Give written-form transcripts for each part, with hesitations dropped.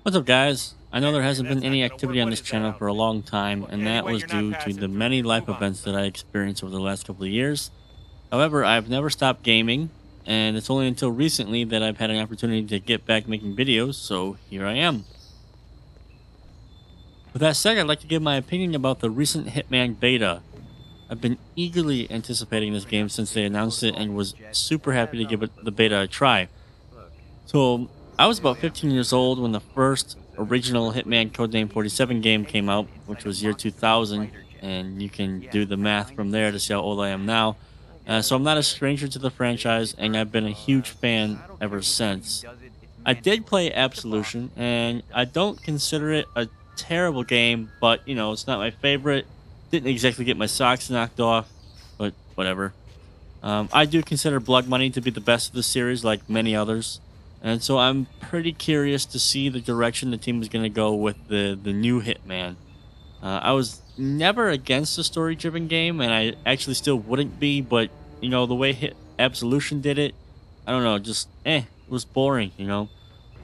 What's up, guys? I know there hasn't been any activity on this channel for a long time, and that was due to the many life events that I experienced over the last couple of years. However, I've never stopped gaming, and it's only until recently that I've had an opportunity to get back making videos, so here I am. With that said, I'd like to give my opinion about the recent Hitman Beta. I've been eagerly anticipating this game since they announced it and was super happy to give the beta a try. So I was about 15 years old when the first original Hitman Codename 47 game came out, which was year 2000, and you can do the math from there to see how old I am now. So I'm not a stranger to the franchise, and I've been a huge fan ever since. I did play Absolution, and I don't consider it a terrible game, but it's not my favorite. Didn't exactly get my socks knocked off, but whatever. I do consider Blood Money to be the best of the series, like many others. And so I'm pretty curious to see the direction the team is going to go with the new Hitman. I was never against a story-driven game, and I actually still wouldn't be, but, the way Absolution did it, I don't know, just, it was boring.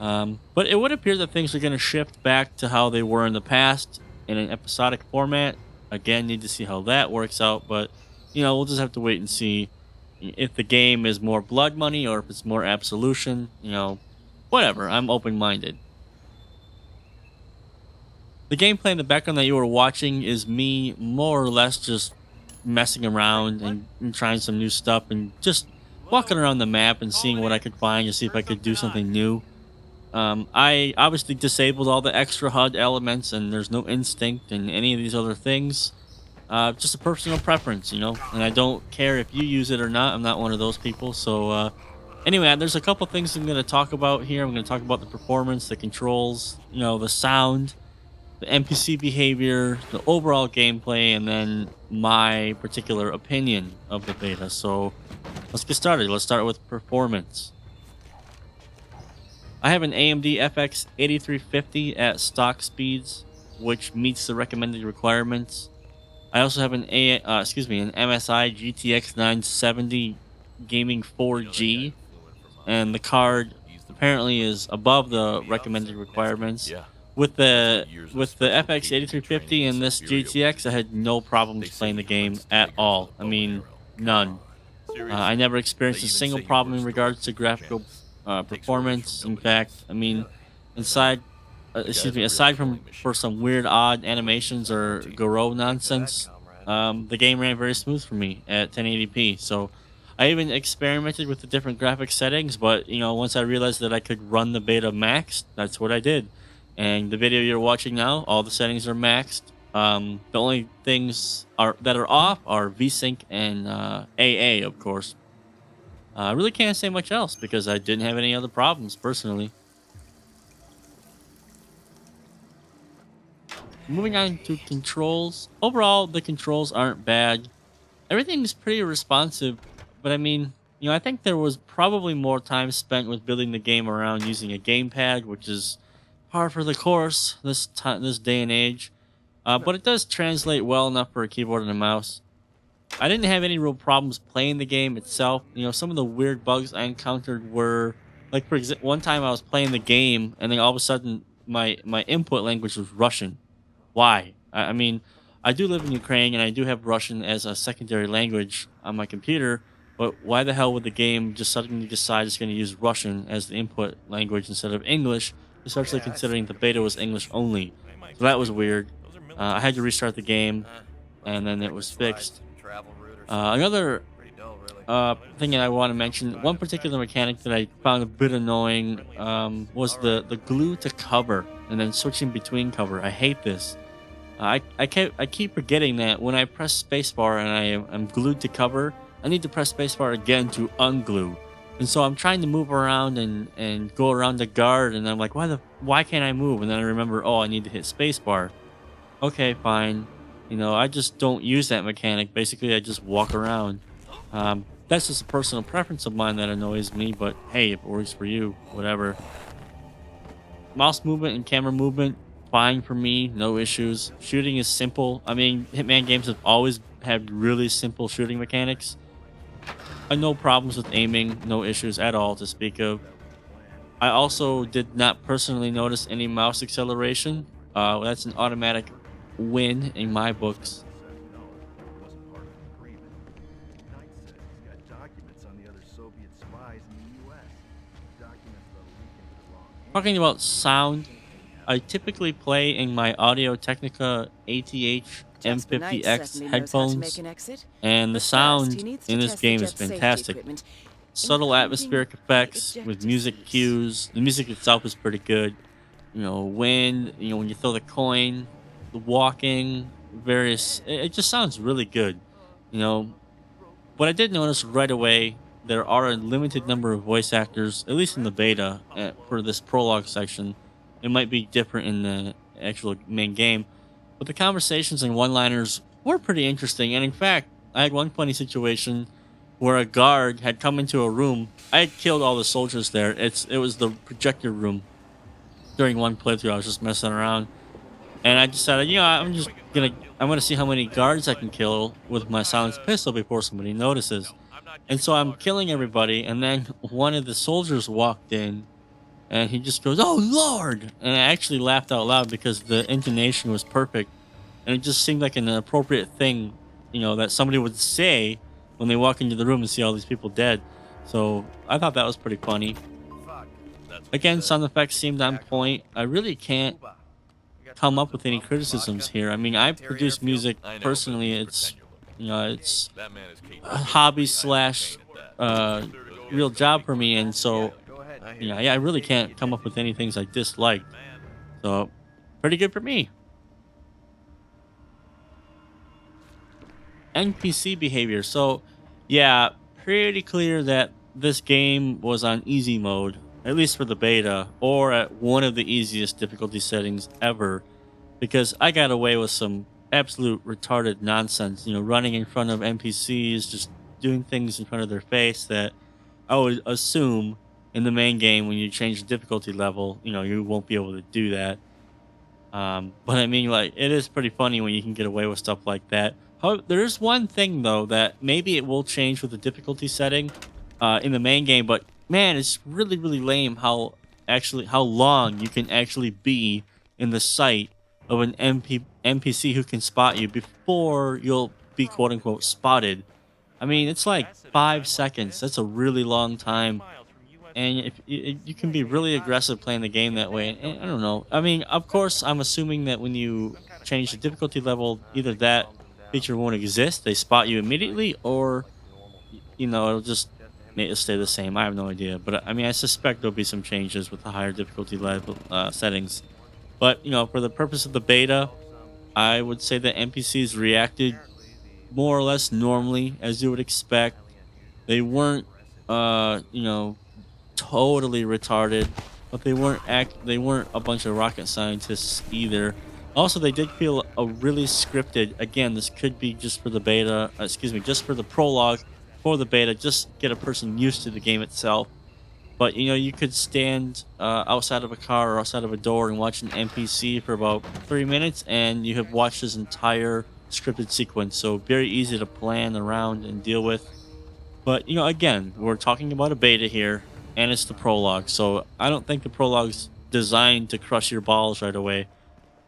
But it would appear that things are going to shift back to how they were in the past in an episodic format. Again, need to see how that works out, but, we'll just have to wait and see if the game is more Blood Money or if it's more Absolution. Whatever. I'm open-minded. The gameplay in the background that you were watching is me more or less just messing around and trying some new stuff and just walking around the map and seeing what I could find to see if I could do something new. I obviously disabled all the extra HUD elements, and there's no instinct and any of these other things. Just a personal preference, and I don't care if you use it or not. I'm not one of those people. So anyway, there's a couple things I'm going to talk about here. I'm going to talk about the performance, the controls, the sound, the NPC behavior, the overall gameplay, and then my particular opinion of the beta. So let's get started. Let's start with performance. I have an AMD FX 8350 at stock speeds, which meets the recommended requirements. I also have an MSI GTX 970 Gaming 4G, and the card apparently is above the recommended requirements. With the FX 8350 and this GTX, I had no problems playing the game at all. I mean, none. I never experienced a single problem in regards to graphical performance. In fact, I mean, aside from for some weird odd animations or Goro nonsense, the game ran very smooth for me at 1080p. So I even experimented with the different graphic settings, but once I realized that I could run the beta maxed, that's what I did. And the video you're watching now, all the settings are maxed. The only things that are off are VSync and AA, of course. I really can't say much else because I didn't have any other problems personally. Moving on to controls. Overall, the controls aren't bad. Everything's pretty responsive, but I mean, I think there was probably more time spent with building the game around using a gamepad, which is par for the course this day and age. But it does translate well enough for a keyboard and a mouse. I didn't have any real problems playing the game itself. Some of the weird bugs I encountered were, like, for example, one time I was playing the game and then all of a sudden my input language was Russian. Why? I mean, I do live in Ukraine and I do have Russian as a secondary language on my computer, but why the hell would the game just suddenly decide it's going to use Russian as the input language instead of English, especially considering the beta was English only? So that was weird. I had to restart the game and then it was fixed. Another thing that I want to mention, one particular mechanic that I found a bit annoying was the glue to cover and then switching between cover. I hate this. I keep forgetting that when I press spacebar and I'm glued to cover, I need to press spacebar again to unglue. And so I'm trying to move around and go around the guard, and I'm like, why can't I move? And then I remember, oh, I need to hit spacebar. Okay, fine. I just don't use that mechanic. Basically, I just walk around. That's just a personal preference of mine that annoys me, but hey, if it works for you, whatever. Mouse movement and camera movement, fine for me, no issues. Shooting is simple. I mean, Hitman games have always had really simple shooting mechanics. No problems with aiming, no issues at all to speak of. I also did not personally notice any mouse acceleration. That's an automatic win in my books. General said no, it wasn't part of the agreement. Knight said he's got documents on the other Soviet spies in the U.S. Documents that'll leak into the wrong Talking hands. about sound, Anything can I happen. typically play in my Audio Technica ATH Jasper Knight M50X certainly knows how to make headphones, an exit. and the But first, he sound needs to in this test the game is jet's safety fantastic. equipment, Subtle including atmospheric the effects with ejector music seats. cues. The music itself is pretty good. Wind, when you throw the coin, the walking, various, it just sounds really good. You know, what I did notice right away, there are a limited number of voice actors, at least in the beta, for this prologue section. It might be different in the actual main game, but the conversations and one-liners were pretty interesting. And in fact, I had one funny situation where a guard had come into a room. I had killed all the soldiers there. It was the projector room. During one playthrough, I was just messing around, and I decided, I'm gonna see how many guards I can kill with my silenced pistol before somebody notices. And so I'm killing everybody, and then one of the soldiers walked in, and he just goes, "Oh Lord!" And I actually laughed out loud because the intonation was perfect, and it just seemed like an appropriate thing, that somebody would say when they walk into the room and see all these people dead. So I thought that was pretty funny. Fuck. That's what he Again, said. sound effects seemed on Back home. point. I really can't Cuba. We got come tons up of with any rum and criticisms vodka. here. I mean, I Terry produce Airfield. music I know, but personally. just It's pretend you're looking. it's That man is capable a of hobby pretty high slash cocaine at that. uh real job for me, and so Go ahead. yeah, I really can't come up with any things I disliked. So pretty good for me. NPC behavior. So yeah, pretty clear that this game was on easy mode, at least for the beta, or at one of the easiest difficulty settings ever, because I got away with some absolute retarded nonsense, running in front of NPCs, just doing things in front of their face that I would assume in the main game when you change the difficulty level, you won't be able to do that. But I mean, like, it is pretty funny when you can get away with stuff like that. However, there is one thing though that maybe it will change with the difficulty setting in the main game, but man, it's really, really lame how long you can actually be in the sight of an NPC who can spot you before you'll be quote unquote spotted. I mean, it's like 5 seconds. That's a really long time, and if you can be really aggressive playing the game that way. And I don't know. I mean, of course, I'm assuming that when you change the difficulty level, either that feature won't exist, they spot you immediately, or it'll just it'll stay the same. I have no idea, but I mean, I suspect there'll be some changes with the higher difficulty level settings. But for the purpose of the beta, I would say that NPCs reacted more or less normally, as you would expect. They weren't, totally retarded, but they weren't a bunch of rocket scientists either. Also, they did feel a really scripted. Again, this could be just for the beta, excuse me, just for the prologue for the beta, just get a person used to the game itself. But you could stand outside of a car or outside of a door and watch an NPC for about 3 minutes, and you have watched his entire scripted sequence. So very easy to plan around and deal with. But again, we're talking about a beta here, and it's the prologue. So I don't think the prologue's designed to crush your balls right away.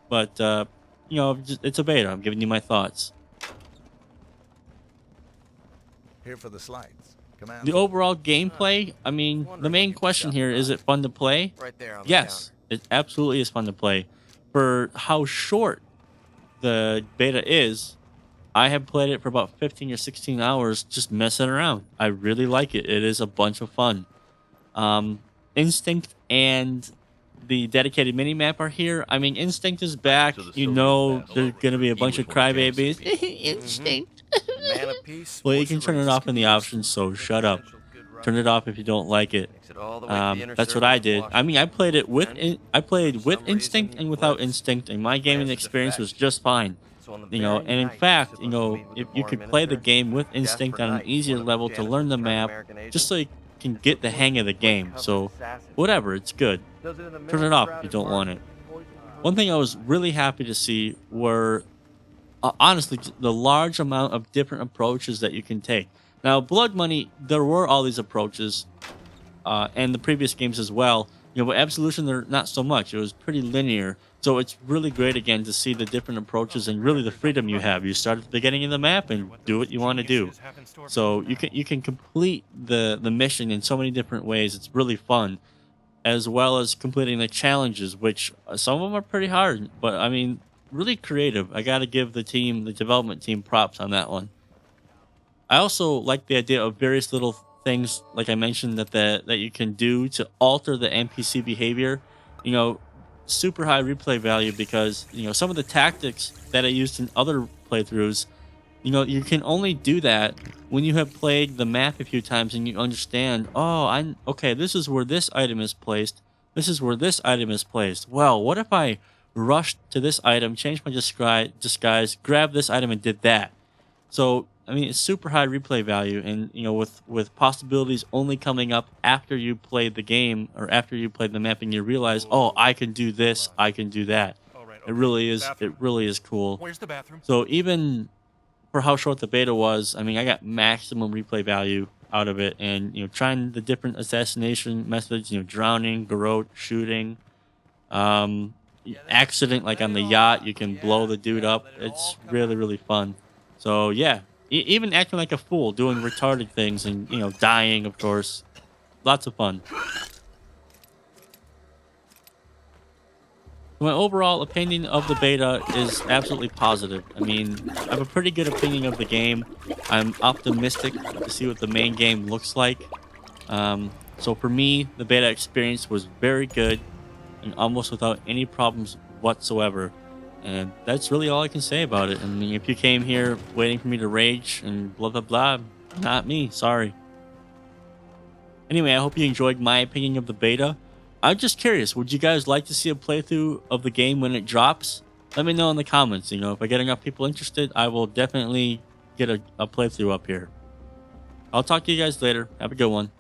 But it's a beta. I'm giving you my thoughts. Here for the slides. Command. The overall gameplay, I mean, the main question here, is it fun to play? Right there on the Yes, it absolutely is fun to play. For how short the beta is, I have played it for about 15 or 16 hours just messing around. I really like it. It is a bunch of fun. Instinct and the dedicated mini map are here. I mean, Instinct is back. To the You Soviet know battle. there's going to be a He bunch was of one of James' crybabies. speed. Instinct. Man of peace. Well, you voice can of turn it reason, off in the confusion, options, so shut up. potential good run. Turn it off if you don't like it. Makes it all the way to the inner That's what circle I of did. I Washington. mean, I played it with And I played for with some instinct reason, and without Clips instinct, and my gaming advances the experience was facts. just fine. So on the And very in night fact, supposed to meet with if the you foreign could play the minister, game with instinct Jasper on an Knight, easier one of level to Janet's learn the turned map, American just so you agents, can get the hang of the game. So whatever, it's good. Turn it off if you don't want it. One thing I was really happy to see were honestly the large amount of different approaches that you can take. Now, Blood Money, there were all these approaches, and the previous games as well. With Absolution, they're not so much. It was pretty linear. So it's really great again to see the different approaches and really the freedom you have. You start at the beginning of the map and do what you want to do. So you can complete the mission in so many different ways. It's really fun, as well as completing the challenges, which some of them are pretty hard, but I mean, really creative. I got to give the development team props on that one. I also like the idea of various little things, like I mentioned, that you can do to alter the NPC behavior. You know, super high replay value because some of the tactics that I used in other playthroughs. You can only do that when you have played the map a few times and you understand. Oh, I'm okay. This is where this item is placed. This is where this item is placed. Well, what if I rushed to this item, changed my disguise, grabbed this item, and did that? So I mean, it's super high replay value, and with possibilities only coming up after you played the game or after you played the map, and you realize, oh, I can do this, I can do that. It really is. It really is cool. Where's the bathroom? So even for how short the beta was, I mean, I got maximum replay value out of it, and trying the different assassination methods, drowning, garrote, shooting, accident like on the yacht, you can blow the dude up. It's really really fun. So yeah, even acting like a fool, doing retarded things, and dying, of course, lots of fun. My overall opinion of the beta is absolutely positive. I mean, I have a pretty good opinion of the game. I'm optimistic to see what the main game looks like. So for me, the beta experience was very good and almost without any problems whatsoever. And that's really all I can say about it. I mean, if you came here waiting for me to rage and blah, blah, blah, not me. Sorry. Anyway, I hope you enjoyed my opinion of the beta. I'm just curious, would you guys like to see a playthrough of the game when it drops? Let me know in the comments. If I get enough people interested, I will definitely get a playthrough up here. I'll talk to you guys later. Have a good one.